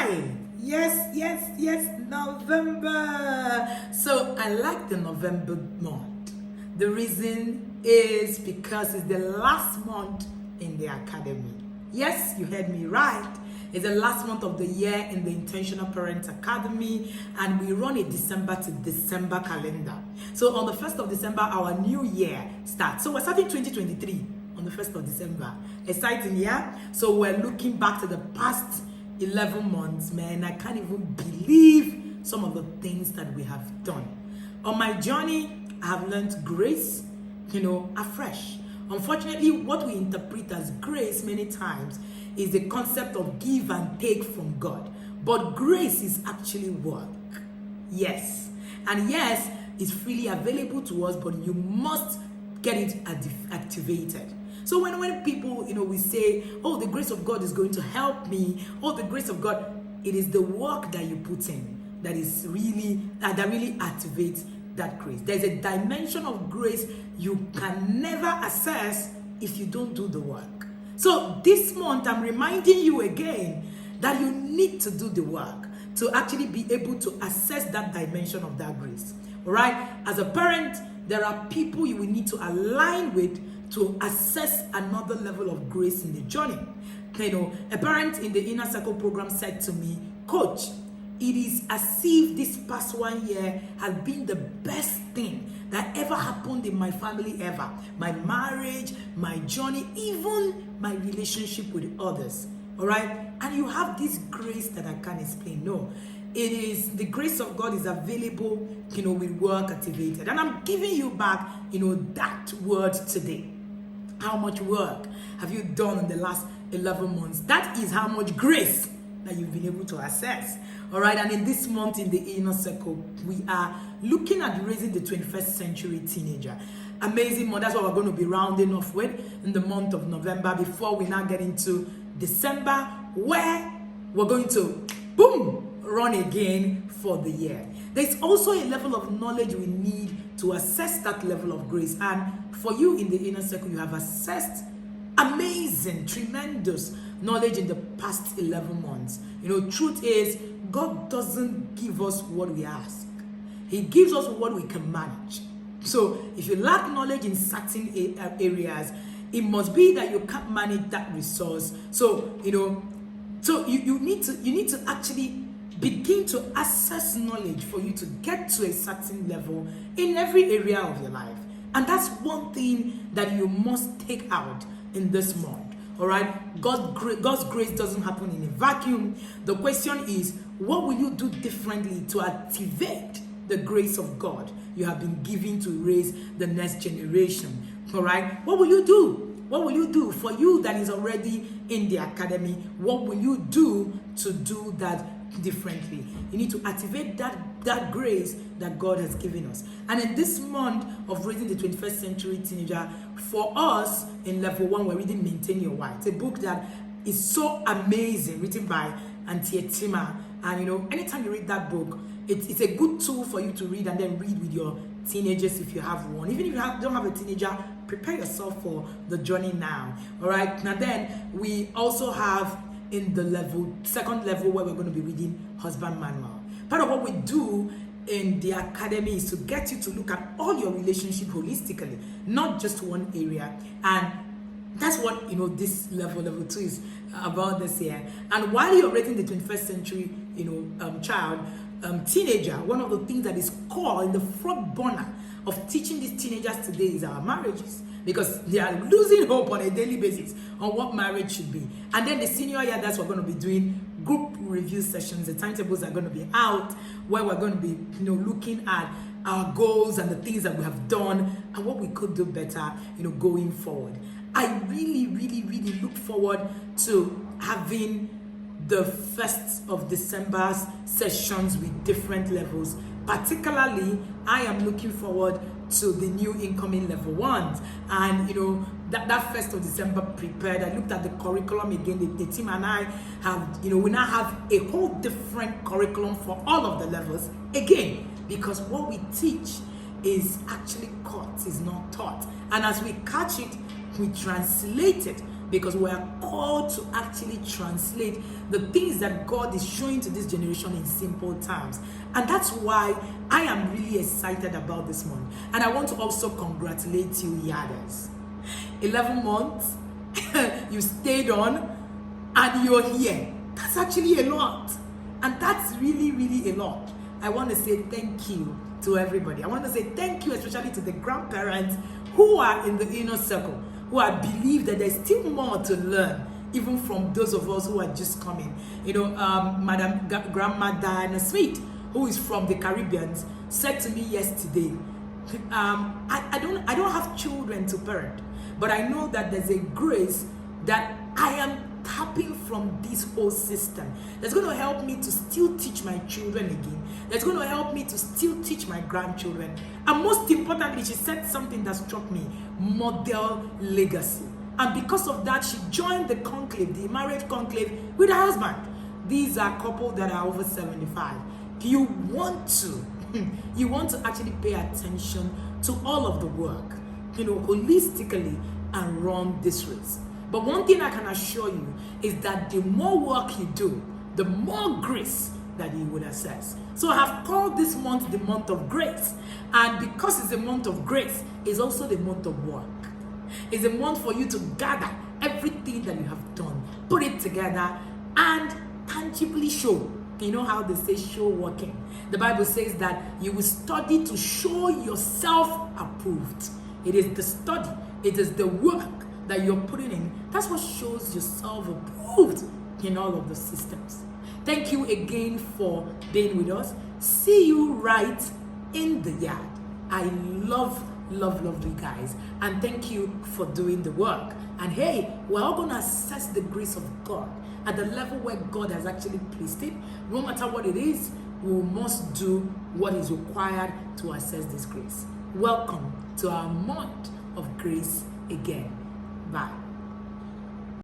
Hi. Yes, November. So I like the November month. The reason is because it's the last month in the academy. Yes, you heard me right. It's the last month of the year in the Intentional Parent Academy, and we run a December to December calendar. So on the 1st of December, our new year starts. So we're starting 2023 on the 1st of December. Exciting, yeah? So we're looking back to the past 11 months, man. I can't even believe some of the things that we have done. On my journey, I have learned grace, afresh. Unfortunately, what we interpret as grace many times is the concept of give and take from God. But grace is actually work. Yes. And yes, it's freely available to us, but you must get it activated. So when people, we say, oh, the grace of God is going to help me, oh, the grace of God, it is the work that you put in that really activates that grace. There's a dimension of grace you can never access if you don't do the work. So this month, I'm reminding you again that you need to do the work to actually be able to access that dimension of that grace. All right? As a parent, there are people you will need to align with to access another level of grace in the journey. A parent in the Inner Circle program said to me, Coach, it is as if this past 1 year has been the best thing that ever happened in my family ever. My marriage, my journey, even my relationship with others. All right? And you have this grace that I can't explain. No. It is the grace of God is available, with work activated. And I'm giving you back, that word today. How much work have you done in the last 11 months? That is how much grace that you've been able to access. All right. And in this month in the Inner Circle, we are looking at raising the 21st century teenager. Amazing month. That's what we're going to be rounding off with in the month of November before we now get into December, where we're going to, boom, run again for the year. There's also a level of knowledge we need to assess that level of grace. And for you in the Inner Circle, you have assessed amazing, tremendous knowledge in the past 11 months. Truth is, God doesn't give us what we ask. He gives us what we can manage. So if you lack knowledge in certain areas, it must be that you can't manage that resource. So, you need to actually begin to access knowledge for you to get to a certain level in every area of your life. And that's one thing that you must take out in this month. All right? God's grace doesn't happen in a vacuum. The question is, what will you do differently to activate the grace of God you have been given to raise the next generation? All right? What will you do? What will you do for you that is already in the academy? What will you do to do that differently? You need to activate that grace that God has given us. And in this month of raising the 21st century teenager, for us in level 1, we're reading Maintain Your Why. It's a book that is so amazing, written by Auntie Etima. And anytime you read that book, it's a good tool for you to read and then read with your teenagers if you have one. Even if you don't have a teenager, prepare yourself for the journey now. All right. Now then, we also have in the second level where we're going to be reading Husband Manual. Part of what we do in the academy is to get you to look at all your relationship holistically, not just one area. And that's what this level 2 is about this year. And while you're raising the 21st century teenager, one of the things that is core in the front burner of teaching these teenagers today is our marriages, because they are losing hope on a daily basis on what marriage should be. And then the senior year, that's what we're going to be doing group review sessions. The timetables are going to be out, where we're going to be looking at our goals and the things that we have done and what we could do better going forward. I really look forward to having the 1st of December's sessions with different levels. Particularly, I am looking forward to the new incoming level 1s. And that 1st of December prepared, I looked at the curriculum again. The team and I have, we now have a whole different curriculum for all of the levels again, because what we teach is actually caught, is not taught. And as we catch it, we translate it because we are called to actually translate the things that God is showing to this generation in simple terms. And that's why I am really excited about this month. And I want to also congratulate you, Yarders. 11 months, you stayed on, and you're here. That's actually a lot. And that's really, really a lot. I want to say thank you to everybody. I want to say thank you especially to the grandparents who are in the inner circle, who I believe that there's still more to learn, even from those of us who are just coming. You know, Madam Grandma Diana Smith, who is from the Caribbean, said to me yesterday, I don't have children to parent, but I know that there's a grace that I am tapping from this whole system that's going to help me to still teach my children again, that's going to help me to still teach my grandchildren, and most importantly, she said something that struck me: model legacy. And because of that, she joined the conclave, the marriage conclave, with her husband. These are couples that are over 75. You want to actually pay attention to all of the work, holistically, and run this race. But one thing I can assure you is that the more work you do, the more grace that you will access. So I have called this month the month of grace. And because it's a month of grace, it's also the month of work. It's a month for you to gather everything that you have done, put it together, and tangibly show. You know how they say show working? The Bible says that you will study to show yourself approved. It is the study, it is the work that you're putting in. That's what shows yourself approved in all of the systems. Thank you again for being with us. See you right in the yard. I love you guys. And thank you for doing the work. And hey, we're all going to assess the grace of God at the level where God has actually placed it. No matter what it is, we must do what is required to assess this grace. Welcome to our month of grace again. Bye.